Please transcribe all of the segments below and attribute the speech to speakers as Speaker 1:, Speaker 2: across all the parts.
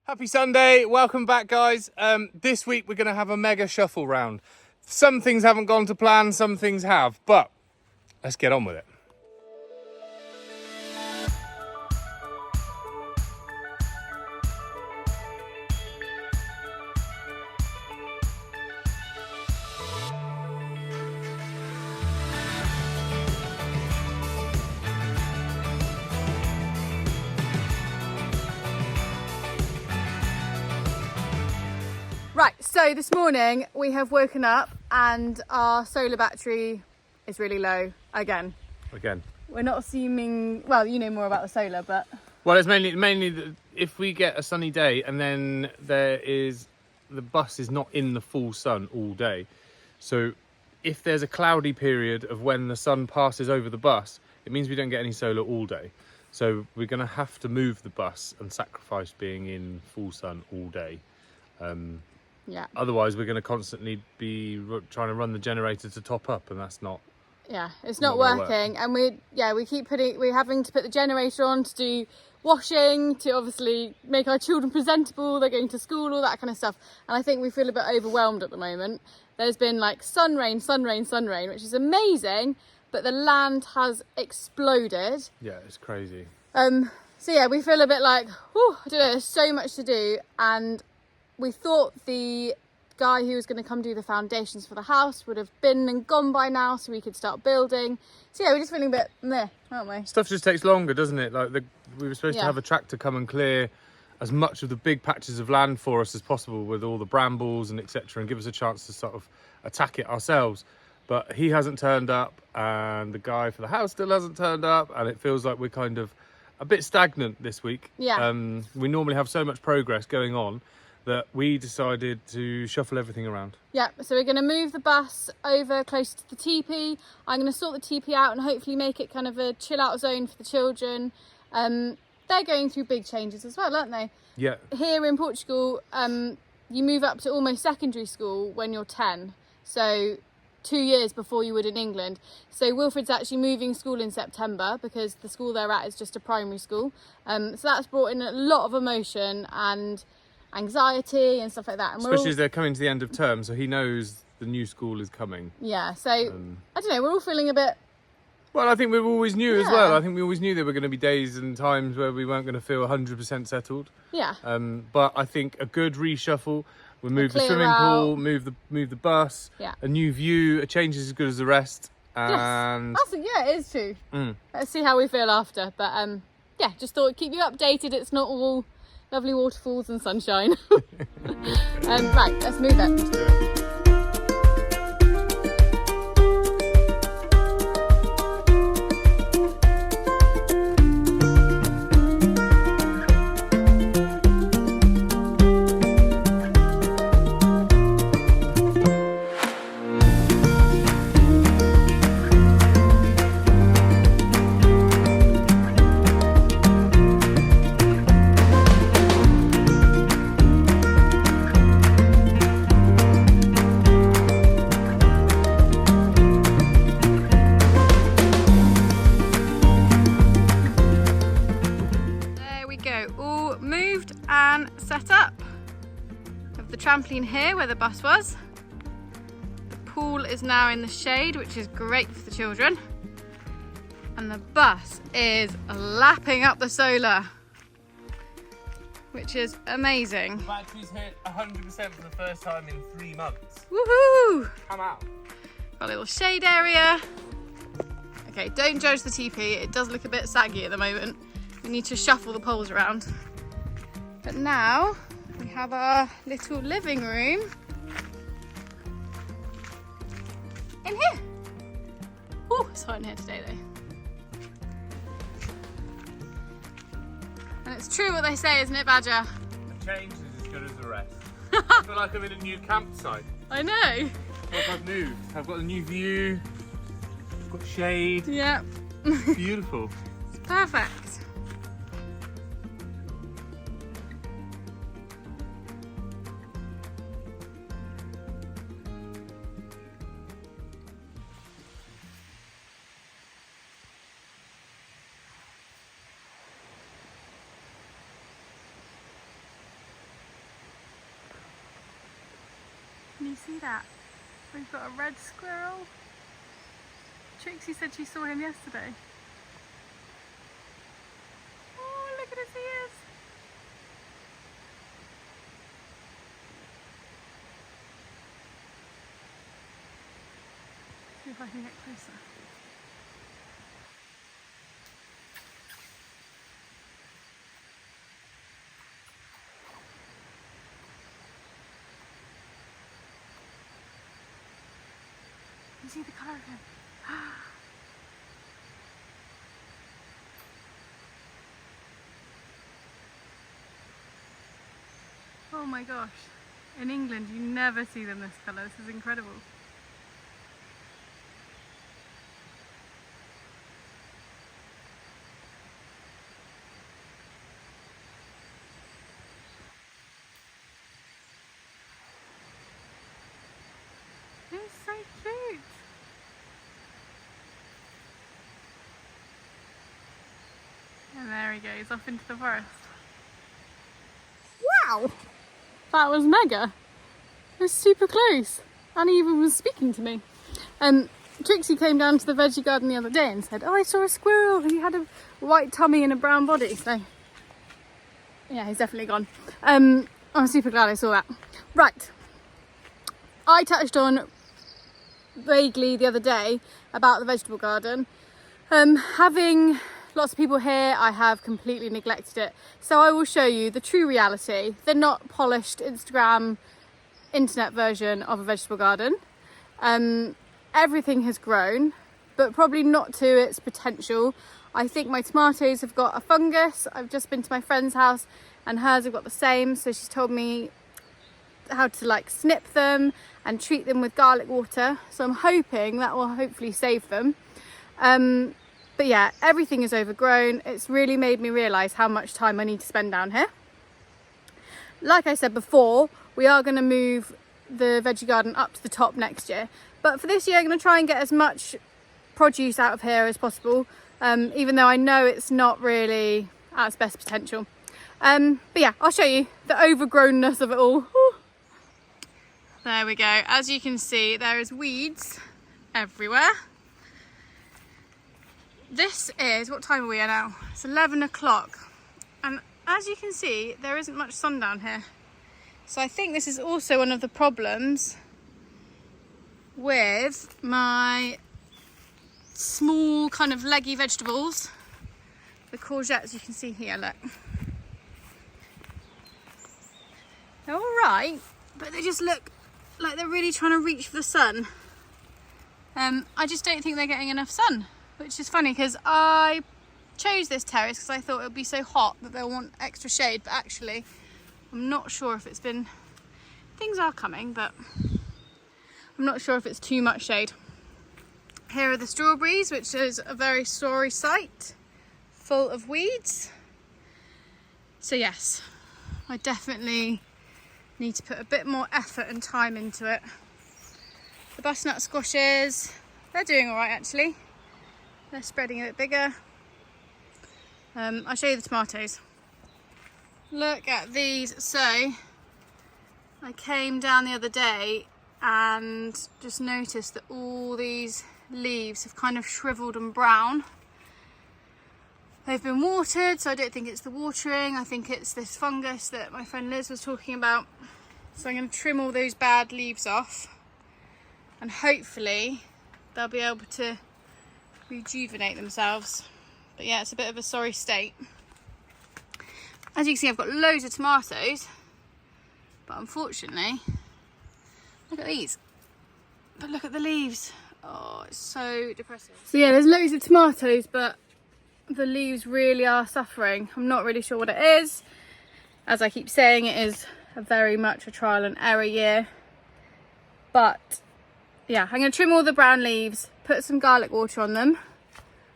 Speaker 1: Happy Sunday, welcome back guys. This week we're going to have a mega shuffle round. Some things haven't gone to plan, some things have, but let's get on with it.
Speaker 2: Right, so this morning we have woken up and our solar battery is really low again. We're not assuming, well, you know more about the solar, but...
Speaker 1: Well, it's mainly that if we get a sunny day and then the bus is not in the full sun all day. So if there's a cloudy period of when the sun passes over the bus, it means we don't get any solar all day. So we're going to have to move the bus and sacrifice being in full sun all day.
Speaker 2: Yeah.
Speaker 1: Otherwise, we're going to constantly be trying to run the generator to top up, and that's not.
Speaker 2: Yeah, it's not working, and we're having to put the generator on to do washing, to obviously make our children presentable. They're going to school, all that kind of stuff, and I think we feel a bit overwhelmed at the moment. There's been like sun rain, which is amazing, but the land has exploded.
Speaker 1: Yeah, it's crazy.
Speaker 2: So yeah, we feel a bit like, I don't know. There's so much to do, and we thought the guy who was going to come do the foundations for the house would have been and gone by now so we could start building. So yeah, we're just feeling a bit meh, aren't we?
Speaker 1: Stuff just takes longer, doesn't it? Like we were supposed to have a tractor come and clear as much of the big patches of land for us as possible with all the brambles and etc., and give us a chance to sort of attack it ourselves. But he hasn't turned up, and the guy for the house still hasn't turned up, and it feels like we're kind of a bit stagnant this week.
Speaker 2: Yeah.
Speaker 1: We normally have so much progress going on that we decided to shuffle everything around.
Speaker 2: Yeah, so we're going to move the bus over closer to the teepee. I'm going to sort the teepee out and hopefully make it kind of a chill out zone for the children. They're going through big changes as well, aren't they?
Speaker 1: Yeah.
Speaker 2: Here in Portugal, you move up to almost secondary school when you're 10. So 2 years before you would in England. So Wilfred's actually moving school in September because the school they're at is just a primary school. So that's brought in a lot of emotion and anxiety and stuff like that, and
Speaker 1: especially as they're coming to the end of term, so he knows the new school is coming.
Speaker 2: Yeah, so I don't know, we're all feeling a bit.
Speaker 1: Well, I think we always knew as well. I think we always knew there were going to be days and times where we weren't going to feel 100% settled.
Speaker 2: Yeah.
Speaker 1: But I think a good reshuffle. We move the swimming pool, move the bus.
Speaker 2: Yeah.
Speaker 1: A new view. A change is as good as the rest. And
Speaker 2: yes. It is true. Let's see how we feel after. But yeah, just thought I'd keep you updated. It's not all lovely waterfalls and sunshine. Right, let's move it.
Speaker 1: Let's do it.
Speaker 2: All moved and set up. We have the trampoline here where the bus was. The pool is now in the shade, which is great for the children. And the bus is lapping up the solar, which is amazing.
Speaker 1: The battery's hit 100% for the first time in 3 months.
Speaker 2: Woohoo!
Speaker 1: Come out.
Speaker 2: Got a little shade area. Okay, don't judge the teepee. It does look a bit saggy at the moment. We need to shuffle the poles around. But now we have our little living room in here. Oh, it's hot in here today though. And it's true what they say, isn't it, Badger?
Speaker 1: A change is as good as the rest. I feel like I'm in a new campsite.
Speaker 2: I know.
Speaker 1: Like I've moved. I've got a new view. I've got shade.
Speaker 2: Yeah.
Speaker 1: Beautiful.
Speaker 2: It's perfect. you see that? We've got a red squirrel. Trixie said she saw him yesterday. Oh, look at his ears. See if I can get closer. You see the colour of him? Oh my gosh. In England you never see them this colour. This is incredible. He's so cute. And there he goes, off into the forest. Wow! That was mega. It was super close. And he even was speaking to me. Trixie came down to the veggie garden the other day and said, oh, I saw a squirrel. He had a white tummy and a brown body. So, yeah, he's definitely gone. I'm super glad I saw that. Right. I touched on vaguely the other day about the vegetable garden. Having lots of people here, I have completely neglected it. So I will show you the true reality, the not polished Instagram internet version of a vegetable garden. Everything has grown, but probably not to its potential. I think my tomatoes have got a fungus. I've just been to my friend's house and hers have got the same. So she's told me how to like snip them and treat them with garlic water. So I'm hoping that will hopefully save them. But yeah, everything is overgrown. It's really made me realise how much time I need to spend down here. Like I said before, we are going to move the veggie garden up to the top next year. But for this year, I'm going to try and get as much produce out of here as possible, even though I know it's not really at its best potential. But yeah, I'll show you the overgrownness of it all. Whew. There we go. As you can see, there is weeds everywhere. This is, what time are we at now? It's 11 o'clock. And as you can see, there isn't much sun down here. So I think this is also one of the problems with my small kind of leggy vegetables. The courgettes you can see here, look. They're all right, but they just look like they're really trying to reach for the sun. I just don't think they're getting enough sun, which is funny because I chose this terrace because I thought it would be so hot that they'll want extra shade, but actually I'm not sure if it's been, things are coming, but I'm not sure if it's too much shade. Here are the strawberries, which is a very sorry sight, full of weeds. So yes, I definitely need to put a bit more effort and time into it. The butternut squashes, they're doing all right actually. They're spreading a bit bigger. I'll show you the tomatoes. Look at these. So I came down the other day and just noticed that all these leaves have kind of shriveled and brown. They've been watered, so I don't think it's the watering. I think it's this fungus that my friend Liz was talking about. So I'm going to trim all those bad leaves off and hopefully they'll be able to rejuvenate themselves. But yeah, it's a bit of a sorry state. As you can see, I've got loads of tomatoes, but unfortunately, look at these. But look at the leaves. Oh, it's so depressing. So yeah, there's loads of tomatoes, but the leaves really are suffering. I'm not really sure what it is. As I keep saying, it is very much a trial and error year. But yeah, I'm going to trim all the brown leaves, put some garlic water on them,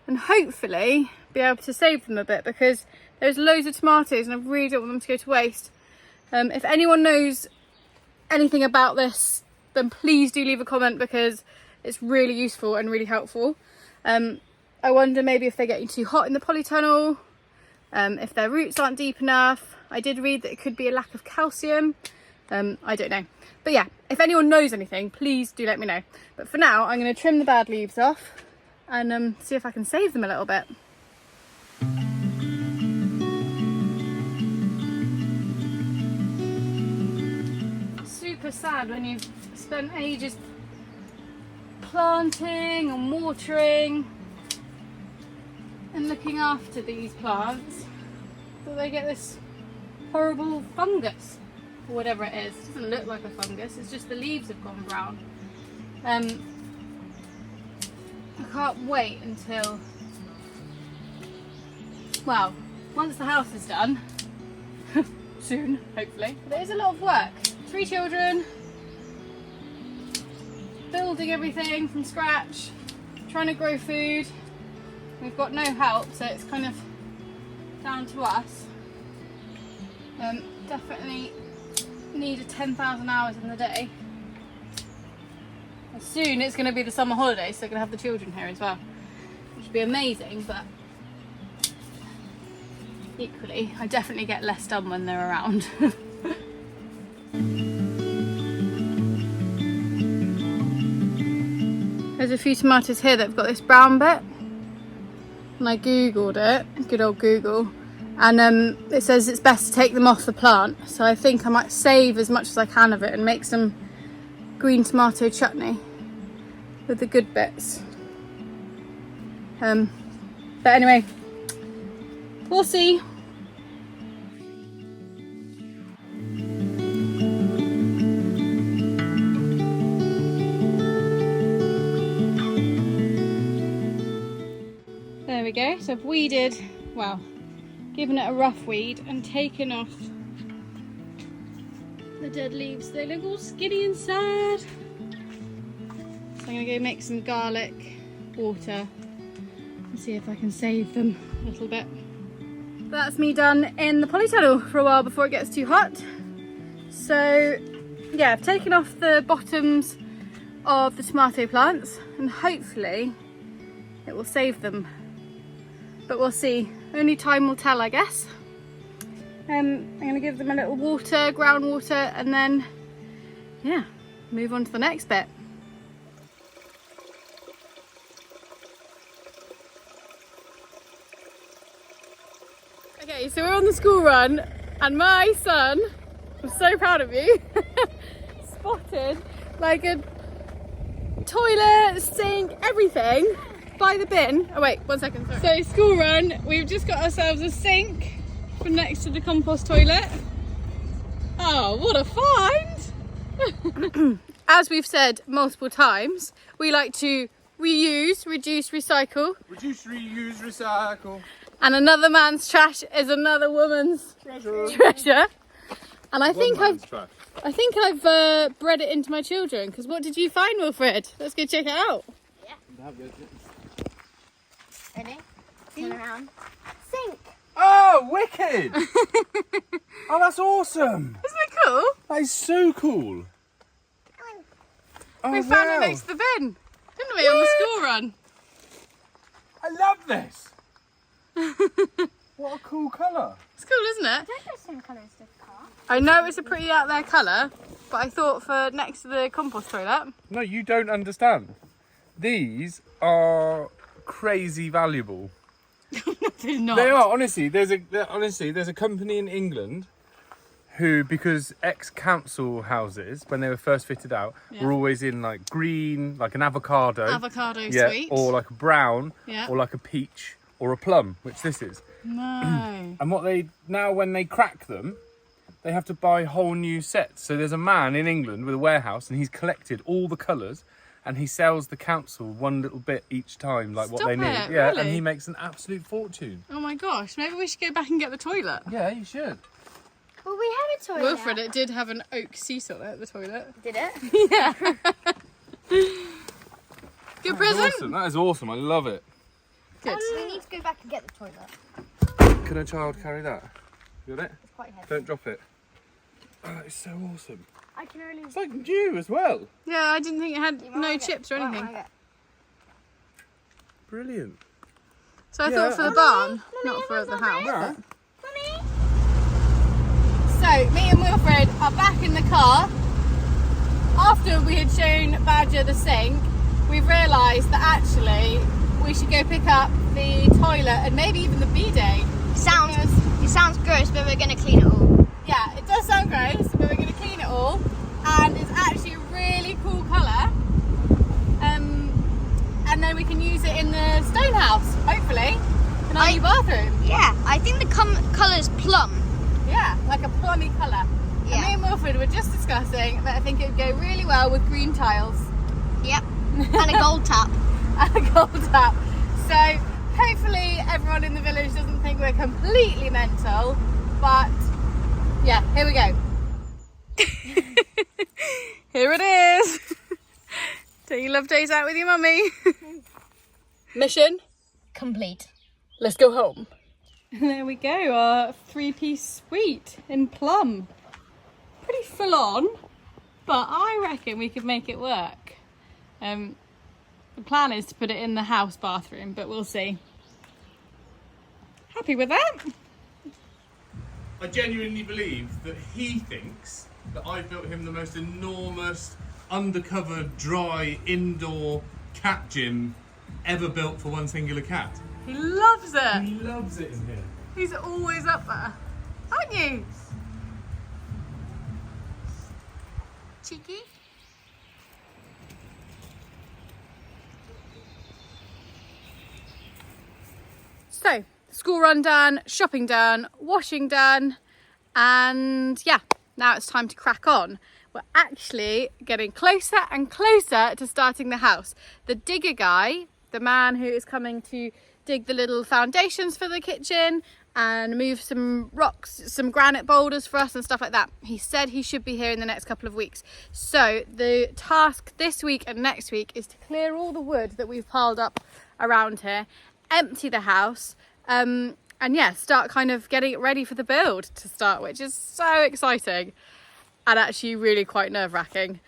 Speaker 2: and hopefully be able to save them a bit, because there's loads of tomatoes and I really don't want them to go to waste. If anyone knows anything about this, then please do leave a comment, because it's really useful and really helpful. I wonder maybe if they're getting too hot in the polytunnel, if their roots aren't deep enough. I did read that it could be a lack of calcium, I don't know. But yeah, if anyone knows anything, please do let me know. But for now, I'm going to trim the bad leaves off and see if I can save them a little bit. Super sad when you've spent ages planting and watering and looking after these plants, that they get this horrible fungus or whatever it is. It doesn't look like a fungus, it's just the leaves have gone brown. I can't wait until, well, once the house is done, soon, hopefully. But it is a lot of work. 3 children, building everything from scratch, trying to grow food. We've got no help, so it's kind of down to us. Definitely need 10,000 hours in the day. And soon it's going to be the summer holidays, so we're going to have the children here as well, which would be amazing, but equally I definitely get less done when they're around. There's a few tomatoes here that have got this brown bit, and I googled it, good old Google, and it says it's best to take them off the plant, so I think I might save as much as I can of it and make some green tomato chutney with the good bits. But anyway, we'll see. There we go, so I've weeded, well, given it a rough weed and taken off the dead leaves. They look all skinny and sad. So I'm going to go make some garlic water and see if I can save them a little bit. That's me done in the polytunnel for a while before it gets too hot. So yeah, I've taken off the bottoms of the tomato plants and hopefully it will save them. But we'll see. Only time will tell, I guess. I'm going to give them a little water, groundwater, and then, yeah, move on to the next bit. Okay, so we're on the school run, and my son, I'm so proud of you, spotted like a toilet, sink, everything by the bin. Oh wait, 1 second, sorry. So school run, we've just got ourselves a sink for next to the compost toilet. Oh, what a find! As we've said multiple times, we like to reuse, reduce, recycle.
Speaker 1: Reduce, reuse, recycle.
Speaker 2: And another man's trash is another woman's treasure. And I think I've bred it into my children. Because what did you find, Wilfred? Let's go check it out.
Speaker 3: Yeah. Ready? Turn around. Sink!
Speaker 1: Oh, wicked! Oh, that's awesome!
Speaker 2: Isn't it cool?
Speaker 1: That is so cool. Oh,
Speaker 2: We found it next to the bin, didn't we, on the school run?
Speaker 1: I love this. What a cool colour.
Speaker 2: It's cool, isn't it?
Speaker 3: Don't go the same colour as the car.
Speaker 2: I know it's a pretty out there colour, but I thought for next to the compost toilet.
Speaker 1: No, you don't understand. These are crazy valuable.
Speaker 2: They're not.
Speaker 1: They are, honestly. There's a company in England who, because ex-council houses, when they were first fitted out, were always in like green, like an avocado.
Speaker 2: Avocado sweet.
Speaker 1: Or like a brown,
Speaker 2: Yeah.
Speaker 1: or like a peach, or a plum, which this is.
Speaker 2: No.
Speaker 1: And what they, now when they crack them, they have to buy whole new sets. So there's a man in England with a warehouse and he's collected all the colours and he sells the council one little bit each time, like what
Speaker 2: Stop
Speaker 1: they need.
Speaker 2: it,
Speaker 1: Yeah,
Speaker 2: really?
Speaker 1: and he makes an absolute fortune.
Speaker 2: Oh my gosh, maybe we should go back and get the toilet.
Speaker 1: Yeah, you should.
Speaker 3: Well, we have a toilet.
Speaker 2: Wilfred, it did have an oak seat on it, the toilet.
Speaker 3: Did it?
Speaker 2: Yeah. Good present?
Speaker 1: Awesome. That is awesome. I love it.
Speaker 2: Good.
Speaker 3: We need to go back and get the toilet.
Speaker 1: Can a child carry that? You got it?
Speaker 3: It's quite heavy.
Speaker 1: Don't drop it. Oh, that is so awesome.
Speaker 3: I can only...
Speaker 1: It's like you as well.
Speaker 2: Yeah, I didn't think it had
Speaker 3: You
Speaker 2: no
Speaker 3: might
Speaker 2: chips or
Speaker 3: get-
Speaker 2: anything.
Speaker 3: might get-
Speaker 1: Brilliant.
Speaker 2: So I
Speaker 1: Yeah,
Speaker 2: thought for the
Speaker 1: Mummy,
Speaker 2: barn,
Speaker 3: Mummy,
Speaker 2: not for
Speaker 3: have
Speaker 2: the
Speaker 3: I got
Speaker 2: house.
Speaker 1: that?
Speaker 2: but-
Speaker 3: Mummy?
Speaker 2: So me and Wilfred are back in the car car, after we had shown Badger the sink, we've realised that actually we should go pick up the toilet and maybe even the bidet.
Speaker 3: It sounds gross, but we're going to clean it all.
Speaker 2: Yeah, it does sound gross, but we're going to clean it all, and it's actually a really cool colour. And then we can use it in the stone house, hopefully, in our new bathroom.
Speaker 3: Yeah, I think the colour is plum.
Speaker 2: Yeah, like a plummy colour.
Speaker 3: Yeah.
Speaker 2: And me and Wilfred were just discussing that I think it would go really well with green tiles.
Speaker 3: Yep, and a gold tap.
Speaker 2: And a gold tap. So hopefully everyone in the village doesn't think we're completely mental, but yeah, here we go. Here it is. Don't you love days out with your mummy? Mission
Speaker 3: Complete.
Speaker 2: let's go home. And there we go, our 3-piece suite in plum. Pretty full on, but I reckon we could make it work. The plan is to put it in the house bathroom, but we'll see. Happy with that?
Speaker 1: I genuinely believe that he thinks that I built him the most enormous, undercover, dry, indoor cat gym ever built for one singular cat.
Speaker 2: He loves it.
Speaker 1: He loves it in here.
Speaker 2: He's always up there, aren't you? Cheeky. So, school run done, shopping done, washing done, and yeah, now it's time to crack on. We're actually getting closer and closer to starting the house. The digger guy, the man who is coming to dig the little foundations for the kitchen and move some rocks, some granite boulders for us and stuff like that, he said he should be here in the next couple of weeks. So the task this week and next week is to clear all the wood that we've piled up around here, empty the house, and yeah, start kind of getting it ready for the build to start, which is so exciting and actually really quite nerve-wracking.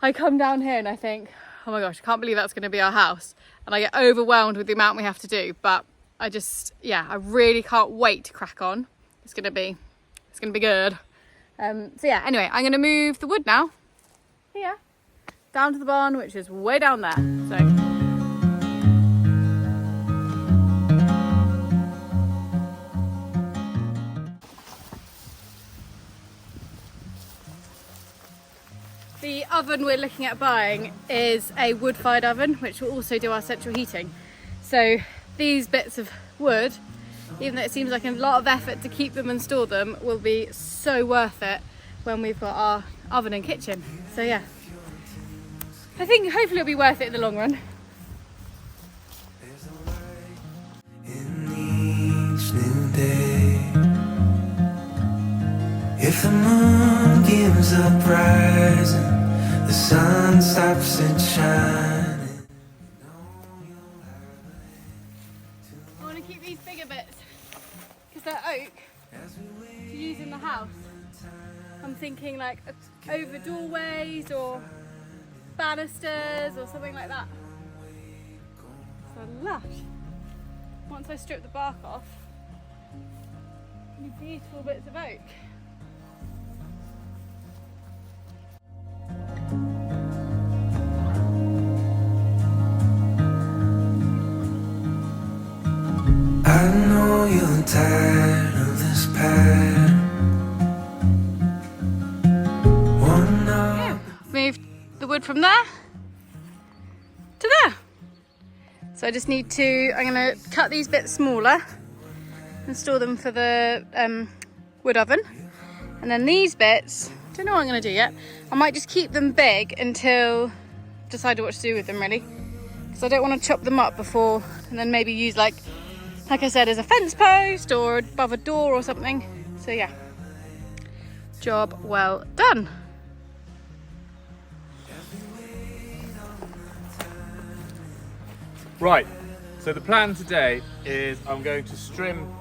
Speaker 2: I come down here and I think, oh my gosh, I can't believe that's going to be our house, and I get overwhelmed with the amount we have to do, but I really can't wait to crack on. It's gonna be good. So yeah, anyway, I'm gonna move the wood now here down to the barn, which is way down there. So the oven we're looking at buying is a wood-fired oven, which will also do our central heating. So these bits of wood, even though it seems like a lot of effort to keep them and store them, will be so worth it when we've got our oven and kitchen. So yeah, I think hopefully it'll be worth it in the long run.
Speaker 4: In each new day, if the moon gives up rising, the sun stops it shining.
Speaker 2: I want to keep these bigger bits because they're oak to use in the house. I'm thinking like over doorways or banisters or something like that. So lush. Once I strip the bark off, these beautiful bits of oak.
Speaker 4: I know you're tired of this pattern.
Speaker 2: Yeah, moved the wood from there to there. So I just need to, I'm going to cut these bits smaller and store them for the wood oven. And then these bits, don't know what I'm going to do yet. I might just keep them big until I've decided what to do with them really. Because I don't want to chop them up before and then maybe use like I said, as a fence post or above a door or something. So yeah, job well done.
Speaker 1: Right, so the plan today is I'm going to strim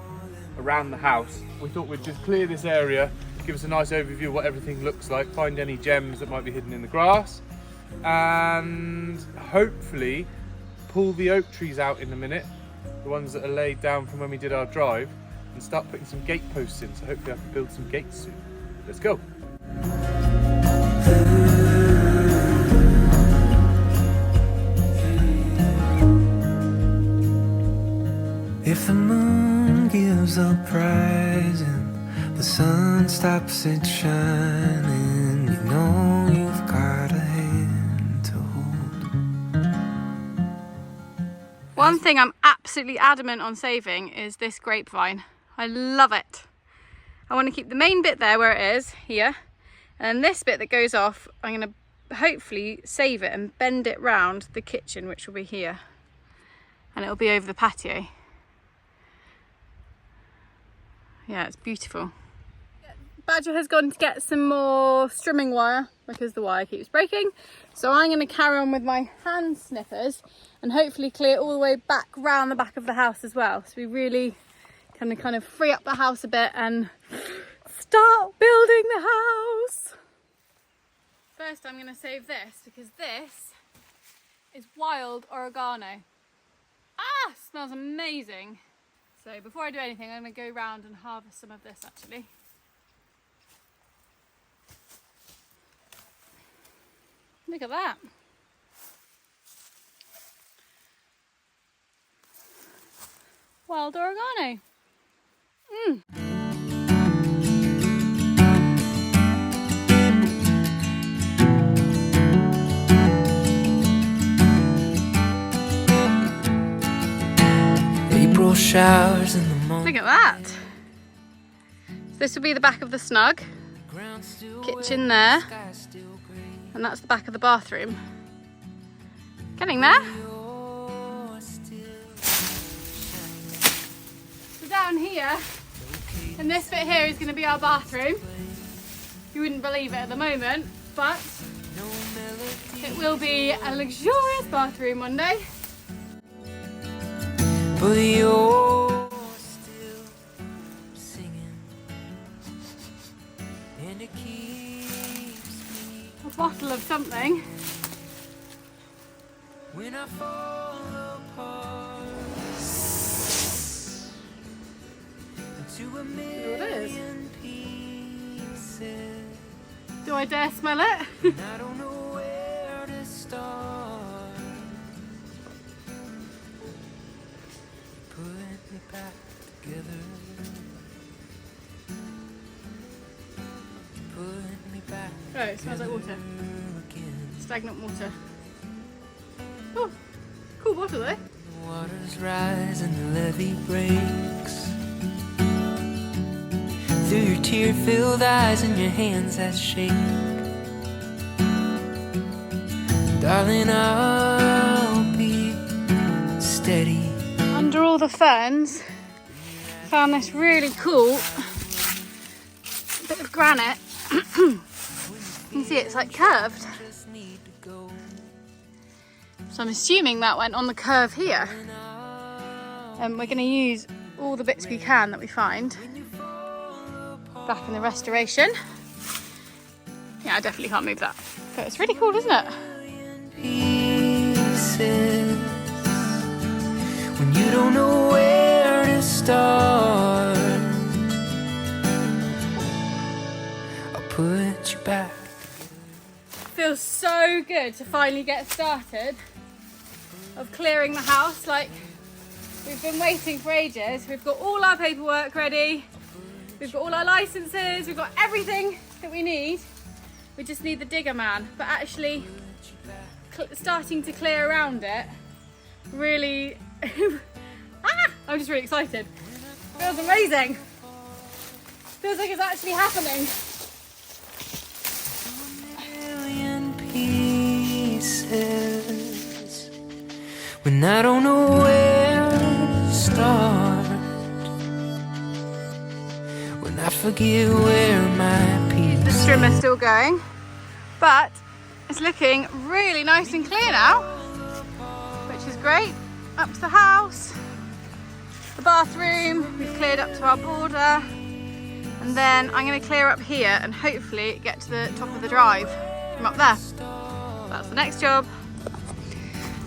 Speaker 1: around the house. We thought we'd just clear this area, give us a nice overview of what everything looks like, find any gems that might be hidden in the grass, and hopefully pull the oak trees out in a minute, the ones that are laid down from when we did our drive, and start putting some gate posts in, so hopefully I can build some gates soon. Let's go.
Speaker 4: gives up rising, the sun stops it shining. You know you've got a hand to hold.
Speaker 2: One thing I'm absolutely adamant on saving is this grapevine. I love it. I want to keep the main bit there where it is, here. And this bit that goes off, I'm going to hopefully save it and bend it round the kitchen, which will be here. And it'll be over the patio. Yeah, it's beautiful. Badger has gone to get some more strimming wire because the wire keeps breaking. So I'm going to carry on with my hand snippers and hopefully clear all the way back round the back of the house as well. So we really can kind of free up the house a bit and start building the house. First I'm going to save this because this is wild oregano. Ah, smells amazing. So before I do anything, I'm going to go round and harvest some of this actually. Look at that. Wild oregano.
Speaker 4: April showers in the morning.
Speaker 2: Look at that. So this will be the back of the snug. Kitchen there. And that's the back of the bathroom. Getting there. So down here, and this bit here is going to be our bathroom. You wouldn't believe it at the moment, but it will be a luxurious bathroom one day.
Speaker 4: But you're still singing, and it keeps me
Speaker 2: A bottle of something.
Speaker 4: when I fall apart into a million pieces.
Speaker 2: Do I dare smell it?
Speaker 4: I don't know where to start. Put me back together. Put me back
Speaker 2: Oh, it smells like water.
Speaker 4: again.
Speaker 2: Stagnant water. Oh, cool bottle though.
Speaker 4: The waters rise and the levee breaks. Through your tear-filled eyes and your hands that shake. Darling, I'll be steady.
Speaker 2: Under all the ferns, found this really cool bit of granite. You can see it's like curved.
Speaker 4: Just need to go.
Speaker 2: So I'm assuming that went on the curve here. And we're going to use all the bits we can that we find back in the restoration. Yeah, I definitely can't move that. But it's really cool, isn't it?
Speaker 4: Pieces when you don't know where to start. I'll put you back.
Speaker 2: Feels so good to finally get started of clearing the house. Like, we've been waiting for ages. We've got all our paperwork ready. We've got all our licenses. We've got everything that we need. We just need the digger man. But actually starting to clear around it really I'm just really excited. Feels amazing. Feels like it's actually happening.
Speaker 4: Million pieces when I don't know where to start. When I forget where my peace.
Speaker 2: The strimmer's still going, but it's looking really nice and clear now, which is great. Up to the house, the bathroom, we've cleared up to our border, and then I'm going to clear up here and hopefully get to the top of the drive from up there. That's the next job.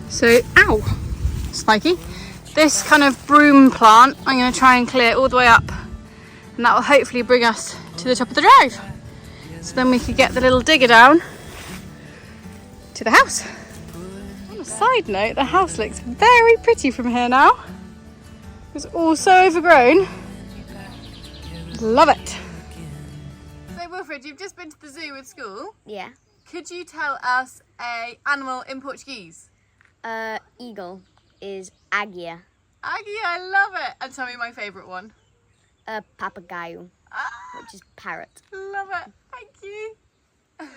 Speaker 2: So, ow, spiky. This kind of broom plant, I'm going to try and clear all the way up, and that will hopefully bring us to the top of the drive. So then we could get the little digger down to the house. On a side note, the house looks very pretty from here now. It's all so overgrown. Love it. So Wilfred, you've just been to the zoo with school.
Speaker 3: Yeah.
Speaker 2: Could you tell us a animal in Portuguese?
Speaker 3: Eagle is águia.
Speaker 2: Aggie, I love it. And tell me my favourite one.
Speaker 3: Papagaio, which is parrot.
Speaker 2: Love it. Thank you.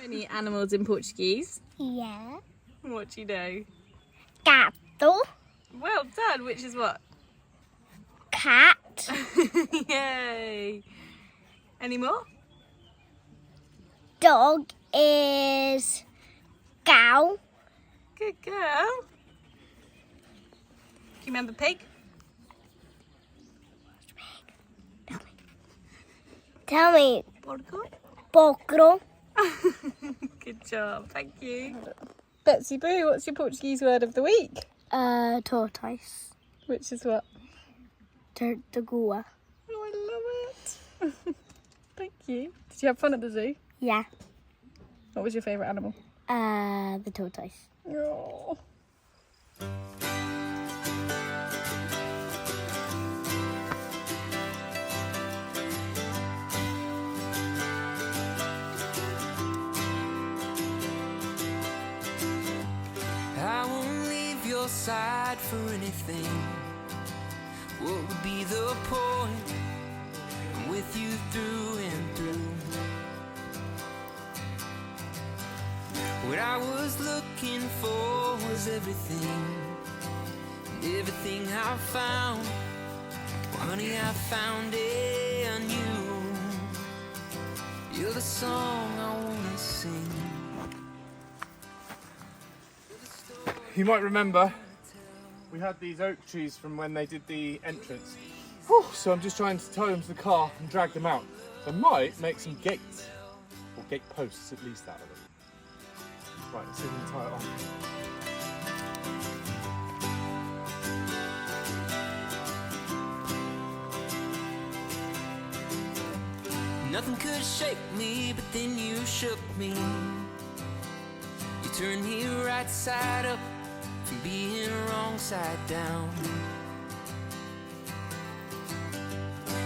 Speaker 2: Any animals in Portuguese?
Speaker 3: Yeah.
Speaker 2: What do you know?
Speaker 3: Gato.
Speaker 2: Well done. Which is what?
Speaker 3: Cat.
Speaker 2: Yay. Any more?
Speaker 3: Dog is cow.
Speaker 2: Good girl. Do you remember pig?
Speaker 3: Tell me.
Speaker 2: Porco.
Speaker 3: Porco.
Speaker 2: Good job. Thank you. Betsy Boo, what's your Portuguese word of the week?
Speaker 3: Tortoise.
Speaker 2: Which is what?
Speaker 3: Tartaruga.
Speaker 2: Oh, I love it. Thank you. Did you have fun at the zoo?
Speaker 3: Yeah.
Speaker 2: What was your favourite animal?
Speaker 3: The tortoise.
Speaker 2: Oh.
Speaker 4: I won't leave your side for anything. What would be the point? I'm with you through and through. What I was looking for was everything, and everything I found, well, honey, I found it on you. You're the song I wanna sing.
Speaker 1: You might remember we had these oak trees from when they did the entrance. Whew, so I'm just trying to tie them to the car and drag them out. So I might make some gates, or gate posts at least out of them. Right, let's see if we can tie it on.
Speaker 4: Nothing could shake me, but then you shook me. You turned me right side up from being wrong side down.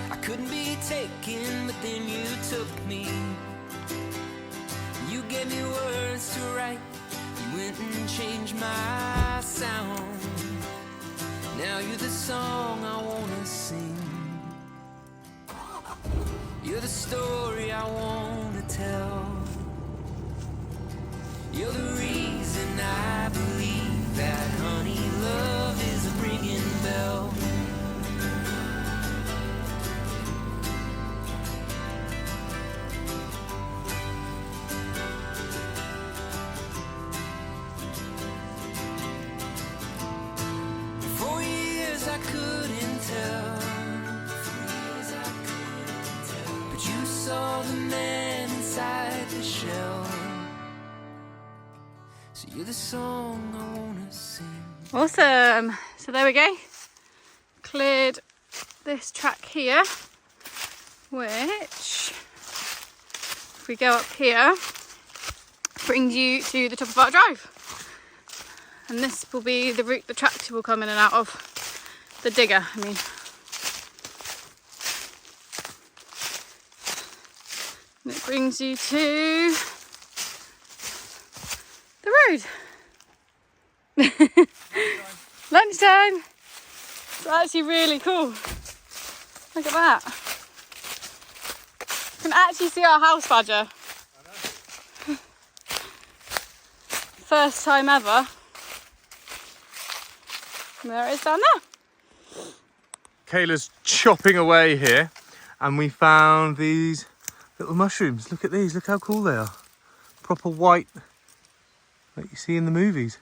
Speaker 4: I couldn't be taken, but then you took me. You gave me words to write. You went and changed my sound. Now you're the song I wanna sing. You're the story I wanna tell. You're the reason I believe that, honey, love is a ringing bell. For years I couldn't tell, but you saw the man inside the shell. So you're the song I wanna sing.
Speaker 2: Awesome. So there we go. Cleared this track here, which, if we go up here, brings you to the top of our drive. And this will be the route the tractor will come in and out of, the digger, I mean. And it brings you to the road. Lunchtime. It's actually really cool. Look at that. You can actually see our house badger. First time ever. And there it is down there.
Speaker 1: Kayla's chopping away here and we found these little mushrooms. Look at these, look how cool they are. Proper white, like you see in the movies.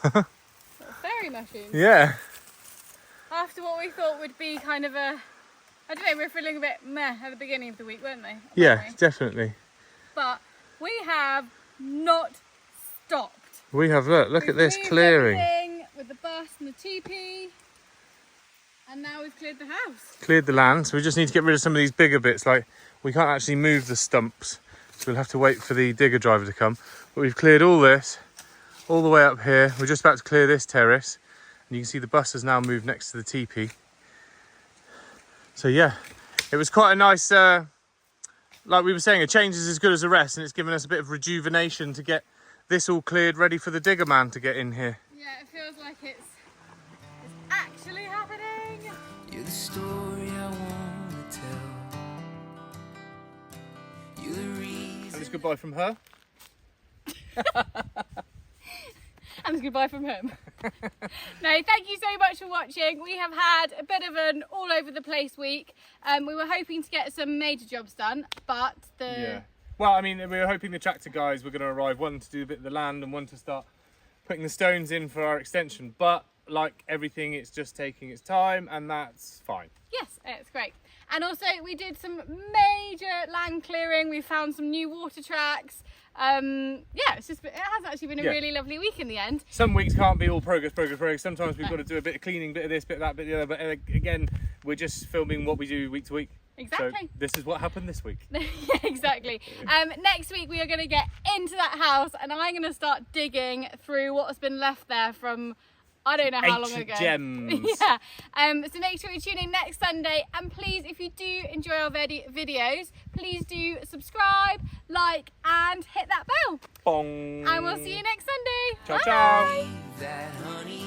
Speaker 2: Fairy mushrooms.
Speaker 1: Yeah.
Speaker 2: After what we thought would be kind of a, I don't know, we were feeling a bit meh at the beginning of the week, weren't they?
Speaker 1: Yeah, definitely.
Speaker 2: But we have not stopped.
Speaker 1: We have, look at this
Speaker 2: We've
Speaker 1: clearing.
Speaker 2: everything with the bus and the teepee, and now we've cleared the house.
Speaker 1: Cleared the land, so we just need to get rid of some of these bigger bits. Like, we can't actually move the stumps, so we'll have to wait for the digger driver to come. But we've cleared all this, all the way up here. We're just about to clear this terrace, and you can see the bus has now moved next to the teepee. So yeah, it was quite a nice, like we were saying, a change is as good as a rest, and it's given us a bit of rejuvenation to get this all cleared, ready for the digger man to get in here.
Speaker 2: Yeah, it feels like it's actually happening.
Speaker 4: You're the story I want to tell. You're the reason.
Speaker 1: And it's goodbye from her.
Speaker 2: And it's goodbye from him. No, thank you so much for watching. We have had a bit of an all over the place week. We were hoping to get some major jobs done, but
Speaker 1: Well, I mean, we were hoping the tractor guys were going to arrive, one to do a bit of the land and one to start putting the stones in for our extension. But like everything, it's just taking its time, and that's fine.
Speaker 2: Yes, it's great. And also we did some major land clearing. We found some new water tracks. Yeah, it has actually been a really lovely week in the end.
Speaker 1: Some weeks can't be all progress. Sometimes we've got to do a bit of cleaning, bit of this, bit of that, bit of the other. But again, we're just filming what we do week to week.
Speaker 2: Exactly.
Speaker 1: So this is what happened this week.
Speaker 2: Yeah, exactly. Next week we are going to get into that house, and I'm going to start digging through what has been left there from I don't know how long ago.
Speaker 1: Gems.
Speaker 2: Yeah. So make sure you tune in next Sunday, and please, if you do enjoy our videos, please do subscribe, like, and hit that bell.
Speaker 1: Bong.
Speaker 2: And we'll see you next Sunday.
Speaker 1: Ciao,
Speaker 2: Bye.
Speaker 1: ciao.
Speaker 4: That honey